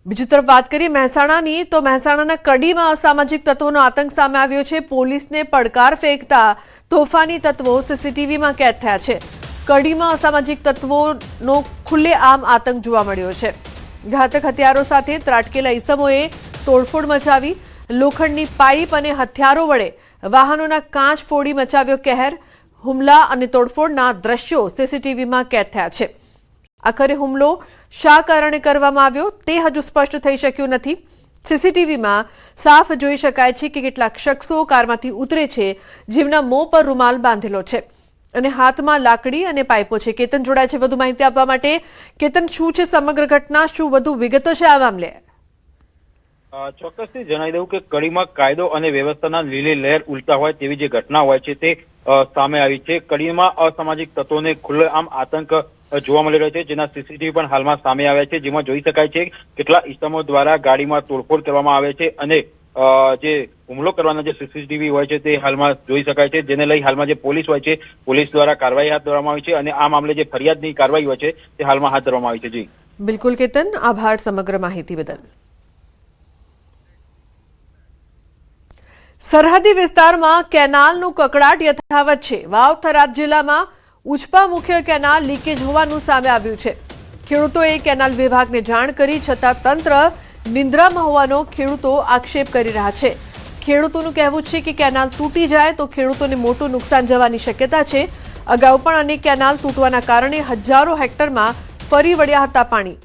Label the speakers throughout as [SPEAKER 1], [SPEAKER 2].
[SPEAKER 1] બીજી તરફ વાત કરીએ મહેસાણાની તો મહેસાણાના કડીમાં અસામાજિક તત્વોનો આતંક સામે આવ્યો છે। પોલીસને પડકાર ફેંકતા તોફાની તત્વો સીસીટીવીમાં કેદ થયા છે। કડીમાં અસામાજિક તત્વોનો ખુલ્લેઆમ આતંક જોવા મળ્યો છે। ઘાતક હથિયારો સાથે ત્રાટકેલા ઈસમોએ તોડફોડ મચાવી લોખંડની પાઇપ અને હથિયારો વડે વાહનોના કાચ ફોડી મચાવ્યો કહેર। હુમલા અને તોડફોડના દ્રશ્યો સીસીટીવીમાં કેદ થયા છે। આખરે હુમલો શા કારણે કરવામાં આવ્યો તે હજુ સ્પષ્ટ થઈ શક્યું નથી। સીસીટીવીમાં સાફ જોઈ શકાય છે કે કેટલાક શખ્સો કારમાંથી ઉતરે છે જેમના મોં પર રૂમાલ બાંધેલો છે અને હાથમાં લાકડી અને પાઇપો છે। કેતન જોડાય છે વધુ માહિતી આપવા માટે। કેતન, શું છે સમગ્ર ઘટના, શું વધુ વિગતો છે આ મામલે?
[SPEAKER 2] ચોક્કસથી જણાવી દઉં કે કડીમાં કાયદો અને વ્યવસ્થાના લીલી લહેર ઉલટા હોય તેવી જે ઘટના હોય છે તે સામે આવી છે। કડીમાં અસામાજિક તત્વોને ખુલ્લેઆમ આતંક જોવા મળી રહ્યો છે, જેના સીસીટીવી પણ હાલમાં સામે આવ્યા છે, જેમાં જોઈ શકાય છે કેટલા ઇસમો દ્વારા ગાડીમાં તોડફોડ કરવામાં આવે છે અને જે હુમલો કરવાના જે સીસીટીવી હોય છે તે હાલમાં જોઈ શકાય છે, જેને લઈ હાલમાં જે પોલીસ હોય છે પોલીસ દ્વારા કાર્યવાહી હાથ ધરવામાં આવી છે અને આ મામલે જે ફરિયાદની કાર્યવાહી હોય છે તે હાલમાં હાથ ધરવામાં આવી છે। જી
[SPEAKER 1] બિલકુલ કેતન, આભાર સમગ્ર માહિતી બદલ। સરહદી વિસ્તારમાં કેનાલનું કકળાટ યથાવત છે। વાવ થરાદ જિલ્લામાં ઉચપા મુખ્ય કેનાલ લીકેજ હોવાનું સામે આવ્યું છે। ખેડૂતોએ કેનાલ વિભાગને જાણ કરી છતાં તંત્ર નિંદ્રામાં હોવાનો ખેડૂતો આક્ષેપ કરી રહ્યા છે। ખેડૂતોનું કહેવું છે કે કેનાલ તૂટી જાય તો ખેડૂતોને મોટું નુકસાન જવાની શક્યતા છે। અગાઉ પણ અનેક કેનાલ તૂટવાના કારણે હજારો હેક્ટરમાં ફરી વળ્યા હતા પાણી।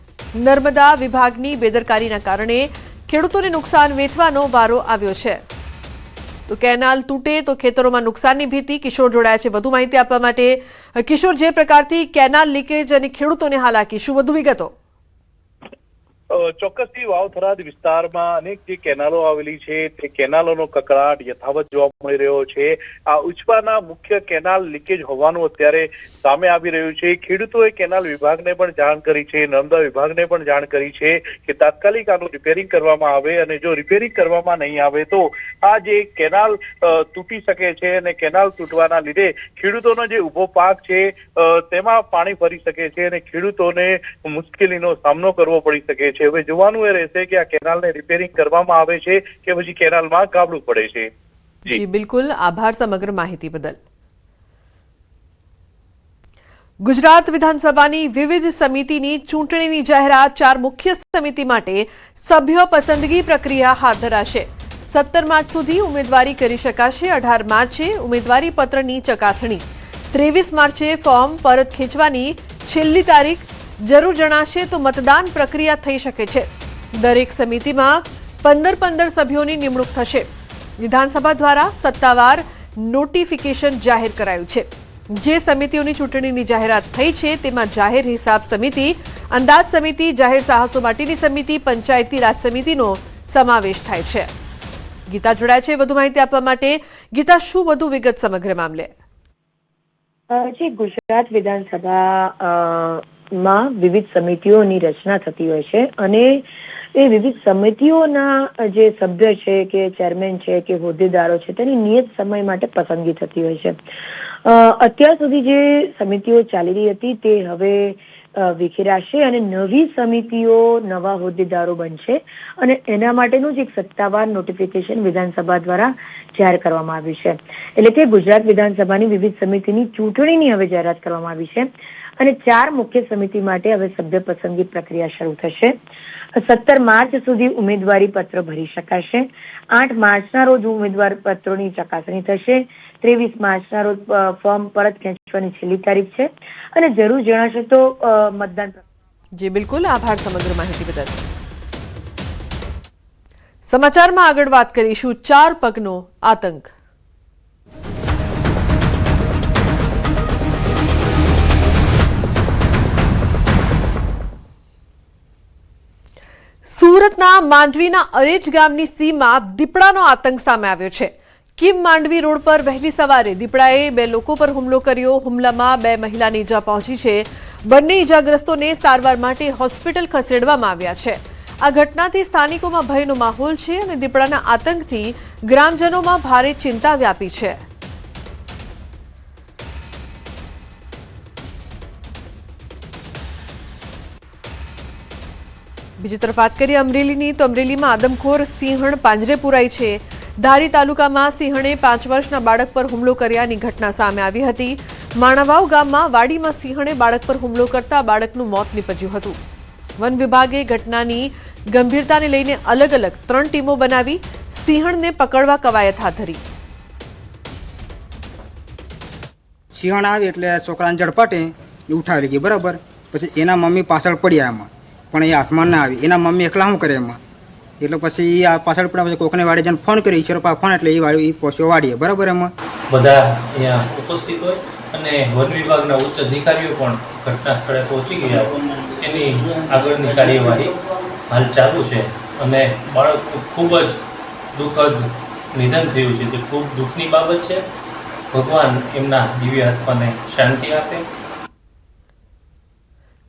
[SPEAKER 1] નર્મદા વિભાગની બેદરકારીના કારણે ખેડૂતોને નુકસાન વેઠવાનો વારો આવ્યો છે। તો કેનાલ તૂટે તો ખેતરોમાં નુકસાનની ભીતિ। કિશોર જોડાયા છે વધુ માહિતી આપવા માટે। કિશોર, જે પ્રકારથી કેનાલ લીકેજ અને ખેડૂતોને હાલાકી, શું વધુ વિગતો?
[SPEAKER 3] ચોક્કસથી વાવ થરાદ વિસ્તારમાં અનેક જે કેનાલો આવેલી છે તે કેનાલોનો કકળાટ યથાવત જોવા મળી રહ્યો છે। આ ઉચપાના મુખ્ય કેનાલ લીકેજ હોવાનું અત્યારે સામે આવી રહ્યું છે। ખેડૂતોએ કેનાલ વિભાગને પણ જાણ કરી છે, નર્મદા વિભાગને પણ જાણ કરી છે કે તાત્કાલિક આનું રિપેરિંગ કરવામાં આવે અને જો રિપેરિંગ કરવામાં નહીં આવે તો આ જે કેનાલ તૂટી શકે છે અને કેનાલ તૂટવાના લીધે ખેડૂતોનો જે ઉભો પાક છે તેમાં પાણી ફરી શકે છે અને ખેડૂતોને મુશ્કેલીનો સામનો કરવો પડી શકે છે। હવે જોવાનું એ રહેશે કે આ કેનાલને રિપેરિંગ કરવામાં આવે છે કે પછી કેનાલમાં ગાબડું પડે છે।
[SPEAKER 1] જી બિલકુલ, આભાર સમગ્ર માહિતી બદલ। ગુજરાત વિધાનસભાની વિવિધ સમિતિની ચૂંટણીની જાહેરાત। 4 મુખ્ય સમિતિ માટે સભ્ય પસંદગી પ્રક્રિયા હાથ ધરાશે। 17 માર્ચ સુધી ઉમેદવારી કરી શકાશે। 18 માર્ચે ઉમેદવારી પત્રની ચકાસણી। 23 માર્ચે ફોર્મ પરત ખેંચવાની છેલ્લી તારીખ। જરૂર જણાશે તો મતદાન પ્રક્રિયા થઈ શકે છે। દરેક સમિતિમાં 15 સભ્યોની નિમણૂક થશે। વિધાનસભા દ્વારા સત્તાવાર નોટિફિકેશન જાહેર કરાયું છે। જે સમિતિઓની ચૂંટણીની જાહેરાત થઈ છે તેમાં જાહેર હિસાબ સમિતિ, અંદાજ સમિતિ, જાહેર સાહસો માટેની સમિતિ, પંચાયતી રાજ સમિતિનો સમાવેશ થાય છે। ગીતા જોડાય છે વધુ માહિતી આપવા માટે। ગીતા, શું વધુ વિગત સમગ્ર મામલે?
[SPEAKER 4] ગુજરાત વિધાનસભા માં વિવિધ સમિતિઓની રચના થતી હોય છે અને એ વિવિધ સમિતિઓના જે સભ્ય છે કે ચેરમેન છે કે હોદ્દેદારો છે તેની નિયત સમય માટે પસંદગી થતી હોય છે। અત્યાર સુધી જે સમિતિઓ ચાલી રહી હતી તે હવે વિખેરાશે અને નવી સમિતિઓ નવા હોદ્દેદારો બનશે અને એના માટેનું જ એક સત્તાવાર નોટિફિકેશન વિધાનસભા દ્વારા જાહેર કરવામાં આવ્યું છે। એટલે કે ગુજરાત વિધાનસભાની વિવિધ સમિતિની ચૂંટણીની હવે જાહેરાત કરવામાં આવી છે અને 4 મુખ્ય સમિતિ માટે હવે સભ્ય પસંદગી પ્રક્રિયા શરૂ થશે। 17 માર્ચ સુધી ઉમેદવારી પત્ર ભરી શકાશે। 8 માર્ચના રોજ ઉમેદવાર પત્રોની ચકાસણી થશે। 23 માર્ચના રોજ ફોર્મ પરત ખેંચવાની છેલ્લી તારીખ છે અને જરૂર જણાશે તો મતદાન।
[SPEAKER 1] જી બિલકુલ, આભાર સમગ્ર માહિતી બદલ। સમાચારમાં આગળ વાત કરીશું 4 પગનો આતંક। સુરતના માંડવીના અરેજ ગામની સીમમાં દીપડાનો આતંક સામે આવ્યો છે। કિમ માંડવી રોડ પર વહેલી સવારે દીપડાએ 2 લોકો પર હુમલો કર્યો। હુમલામાં 2 મહિલાને ઈજા પહોંચી છે। બંને ઈજાગ્રસ્તોને સારવાર માટે હોસ્પિટલ ખસેડવામાં આવ્યા છે। આ ઘટનાથી સ્થાનિકોમાં ભયનો માહોલ છે અને દીપડાના આતંકથી ગ્રામજનોમાં ભારે ચિંતા વ્યાપી છે। બીજી તરફ વાત કરીએ અમરેલીની, તો અમરેલીમાં આદમખોર સિંહણ પાંજરે પુરાઈ છે. ધારી તાલુકામાં સિંહણે 5 વર્ષના બાળક પર હુમલો કર્યાની ઘટના સામે આવી હતી. માણાવાવ ગામમાં વાડીમાં સિંહણે બાળક પર હુમલો કરતા બાળકનું મોત નીપજ્યું હતું. વન વિભાગે ઘટનાની ગંભીરતાને લઈને અલગ અલગ 3 ટીમો બનાવી સિંહણને પકડવા કવાયત હાથ ધરી.
[SPEAKER 5] સિંહણ આવી એટલે છોકરાને ઝડપાટે ઉઠાવી ગઈ, બરાબર. પછી એના મમ્મી પાછળ પડ્યા એમાં, પણ એ હાથમાં ના આવી. એના મમ્મી એકલા શું કરે એમાં, એટલે પછી આ પાછળ પડ્યા. પછી કોકને વાડી જઈને ફોન કર્યો, ઈશ્વર ફોન, એટલે એ વાડી પહોંચ્યો વાડીએ, બરાબર. એમાં
[SPEAKER 6] બધા અહીંયા ઉપસ્થિત હોય અને વન વિભાગના ઉચ્ચ અધિકારીઓ પણ ઘટના સ્થળે પહોંચી ગયા. એની આગળની કાર્યવાહી હાલ ચાલુ છે અને બાળકનું ખૂબ જ દુઃખદ નિધન થયું છે. તે ખૂબ દુઃખની બાબત છે. ભગવાન એમના દિવ્ય આત્માને શાંતિ આપે.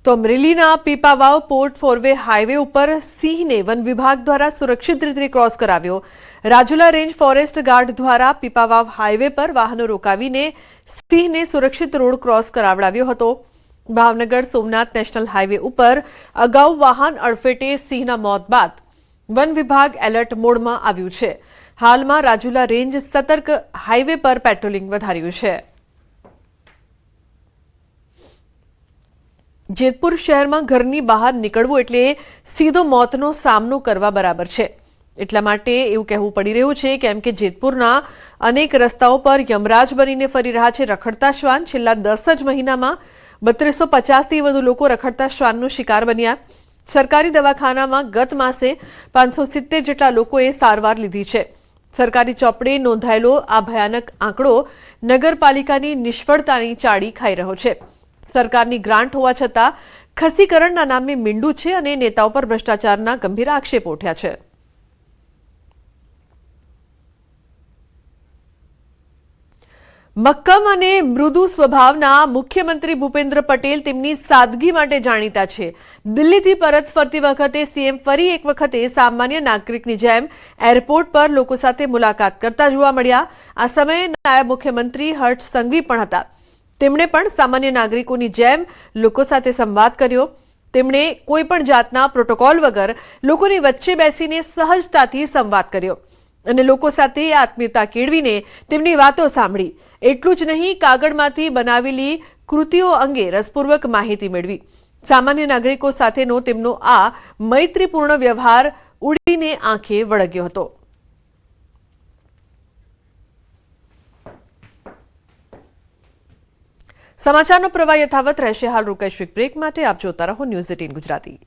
[SPEAKER 1] તો અમરેલીના પીપાવાવ પોર્ટ ફોરવે હાઈવે ઉપર સિંહને વન વિભાગ દ્વારા સુરક્ષિત રીતે ક્રોસ કરાવ્યો. રાજુલા રેન્જ ફોરેસ્ટ ગાર્ડ દ્વારા પીપાવાવ હાઈવે પર વાહનો રોકાવીને સિંહને સુરક્ષિત રોડ ક્રોસ કરાવડાવ્યો હતો. ભાવનગર સોમનાથ નેશનલ હાઈવે ઉપર અગાઉ વાહન અડફેટે સિંહના મોત બાદ વન વિભાગ એલર્ટ મોડમાં આવ્યું છે. હાલમાં રાજુલા રેન્જ સતર્ક હાઈવે પર પેટ્રોલિંગ વધાર્યું છે. જેતપુર શહેરમાં ઘરની બહાર નીકળવું એટલે સીધો મોતનો સામનો કરવા બરાબર છે. એટલા માટે એવું કહેવું પડી રહ્યું છે, કેમ કે જેતપુરના અનેક રસ્તાઓ પર યમરાજ બનીને ફરી રહ્યા છે રખડતા શ્વાન. છેલ્લા 10 જ મહિનામાં 3250થી વધુ લોકો રખડતા શ્વાનનો શિકાર બન્યા. સરકારી દવાખાનામાં ગત માસે 570 જેટલા લોકોએ સારવાર લીધી છે. સરકારી ચોપડે નોંધાયેલો આ ભયાનક આંકડો નગરપાલિકાની નિષ્ફળતાની ચાડી ખાઈ રહ્યો છે. સરકારની ગ્રાન્ટ હોવા છતાં ખસીકરણના નામે મીંડું છે અને નેતાઓ પર ભ્રષ્ટાચારના ગંભીર આક્ષેપો ઉઠ્યા છે. મક્કમ અને મૃદુ સ્વભાવના મુખ્યમંત્રી ભૂપેન્દ્ર પટેલ તેમની સાદગી માટે જાણીતા છે. દિલ્હીથી પરત ફરતી વખતે સીએમ ફરી એક વખતે સામાન્ય નાગરિકની જેમ એરપોર્ટ પર લોકો સાથે મુલાકાત કરતા જોવા મળ્યા. આ સમયે નાયબ મુખ્યમંત્રી હર્ષ સંઘવી પણ હતા. તેમણે પણ સામાન્ય નાગરિકોની જેમ લોકો સાથે સંવાદ કર્યો. તેમણે કોઈ પણ જાતના પ્રોટોકોલ વગર લોકોની વચ્ચે બેસીને સહજતાથી સંવાદ કર્યો અને લોકો સાથે આત્મીયતા કેળવીને તેમની વાતો સાંભળી. એટલું જ નહીં, કાગળમાંથી બનાવેલી કૃતિઓ અંગે રસપૂર્વક માહિતી મેળવી. સામાન્ય નાગરિકો સાથેનો તેમનો આ મૈત્રીપૂર્ણ વ્યવહાર ઉડીને આંખે વળગ્યો હતો. સમાચારનો પ્રવાહ યથાવત રહેશે. હાલ રોકાઈશું એક બ્રેક માટે. આપ જોતા રહો ન્યૂઝ 18 ગુજરાતી.